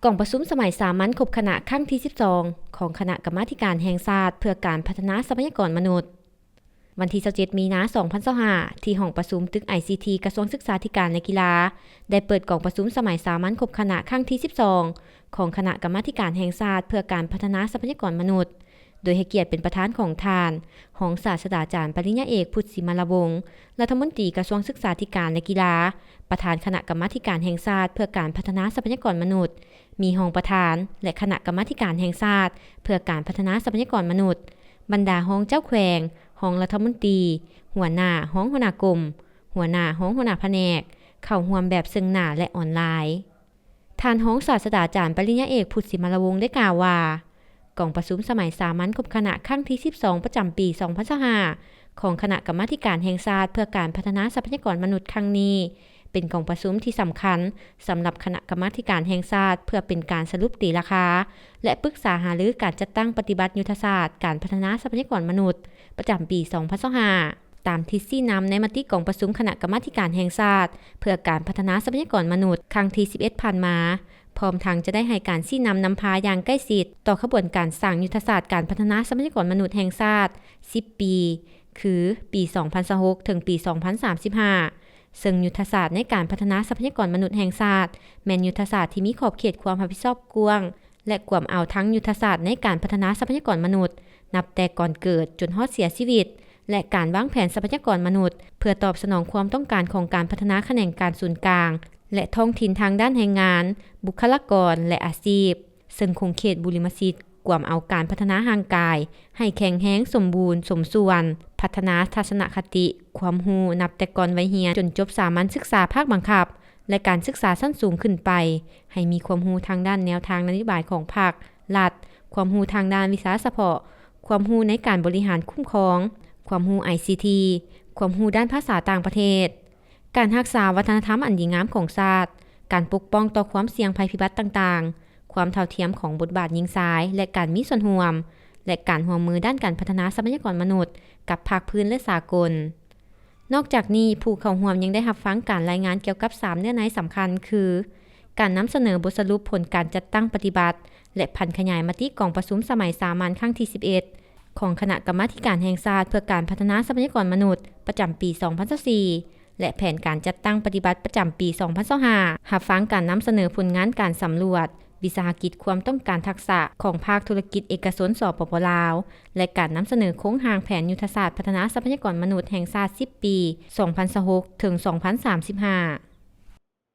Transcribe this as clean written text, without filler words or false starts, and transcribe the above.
กล่องประชุมสมัยสามัญครบคณะครั้งที่ 12 ของคณะกรรมาการแห่งชาติเพื่อการพัฒนาทรัพยากรมนุษย์วันที่ 27 มีนาคม 2025 ที่ห้องประชุมตึก ICT กระทรวงศึกษาธิการและกีฬาได้เปิดกล่องประชุมสมัยสามัญครบคณะครั้งที่ 12 ของคณะกรรมาการแห่งชาติเพื่อการพัฒนาทรัพยากรมนุษย์โดยให้เกียรติเป็นประธานของทานรองศาสตราจารย์ปริญญาเอกพุทธิมลวงศ์รัฐมนตรีกระทรวงศึกษาธิการและกีฬาประธานคณะกรรมาการแห่งชาติเพื่อการพัฒนาทรัพยากรมนุษย์มีรองประธานและคณะกรรมาการแห่งชาติเพื่อการพัฒนาทรัพยากรมนุษย์บรรดารองเจ้าแขวงรองรัฐมนตรีหัวหน้ารองหัวหน้ากรมหัวหน้ารองหัวหน้าแผนกเข้าร่วมแบบซึ่งหน้าและออนไลน์ท่านรองศาสตราจารย์ปริญญาเอกพุทธิมลวงศ์ได้กล่าวว่ากล่องประชุมสมัยสามัญครบคณะครั้งที่ 12 ประจำปี 2025 ของคณะกรรมาการแห่งชาติเพื่อการพัฒนาทรัพยากรมนุษย์ครั้งนี้เป็นกล่องประชุมที่สำคัญสำหรับคณะกรรมาการแห่งชาติเพื่อเป็นการสรุปตีราคาและปรึกษาหารือการจัดตั้งปฏิบัติยุทธศาสตร์การพัฒนาทรัพยากรมนุษย์ประจำปี 2025 ตามที่ชี้นำในมติกล่องประชุมคณะกรรมาการแห่งชาติเพื่อการพัฒนาทรัพยากรมนุษย์ครั้งที่ 11 ผ่านมาพร้อมทั้งจะได้ให้การชี้นำนำพาอย่างใกล้ชิดต่อขบวนการสร้างยุทธศาสตร์การพัฒนาทรัพยากรมนุษย์แห่งชาติ 10 ปี คือปี 2026 ถึงปี 2035 ซึ่งยุทธศาสตร์ในการพัฒนาทรัพยากรมนุษย์แห่งชาติแม่นยุทธศาสตร์ที่มีขอบเขตความรับผิดชอบกว้างและกวมเอาทั้งยุทธศาสตร์ในการพัฒนาทรัพยากรมนุษย์นับแต่ก่อนเกิดจนฮอดเสียชีวิตและการวางแผนทรัพยากรมนุษย์เพื่อตอบสนองความต้องการของการพัฒนาแขนงการศูนย์กลางและท้องถิ่นทางด้านแรงงานบุคลากรและอาชีพซึ่งคงเขตบุริมสิทธิ์กวมเอาการพัฒนาร่างกายให้แข็งแรงสมบูรณ์สมส่วนพัฒนาทัศนคติความรู้นับแต่ก่อนวัยเรียนจนจบสามัญศึกษาภาคบังคับและการศึกษาชั้นสูงขึ้นไปให้มีความรู้ทางด้านแนวทางนโยบายของภาครัฐความรู้ทางด้านวิชาเฉพาะความรู้ในการบริหารคุ้มครองความรู้ ICT ความรู้ด้านภาษาต่างประเทศการรักษาวัฒนธรรมอันดีงามของชาติการปกป้องต่อความเสี่ยงภัยพิบัติต่างๆความเท่าเทียมของบทบาทหญิงชายและการมีส่วนร่วมและการร่วมมือด้านการพัฒนาทรัพยากรมนุษย์กับภาคพื้นและสากลนอกจากนี้ผู้เข้าร่วมยังได้รับฟังการรายงานเกี่ยวกับ3เนื้อในสำคัญคือการนำเสนอบทสรุปผลการจัดตั้งปฏิบัติและพันขยายมติกล่องประชุมสมัยสามัญครั้งที่ 11 ของคณะกรรมาการแห่งชาติเพื่อการพัฒนาทรัพยากรมนุษย์ประจำปี 2024และแผนการจัดตั้งปฏิบัติประจำปี 2025รับฟังการนำเสนอผลงานการสำรวจวิสาหกิจความต้องการทักษะของภาคธุรกิจเอกชนสปป.ลาวและการนำเสนอโครงร่างแผนยุทธศาสตร์พัฒนาทรัพยากรมนุษย์แห่งชาติ 10 ปี 2026 ถึง 2035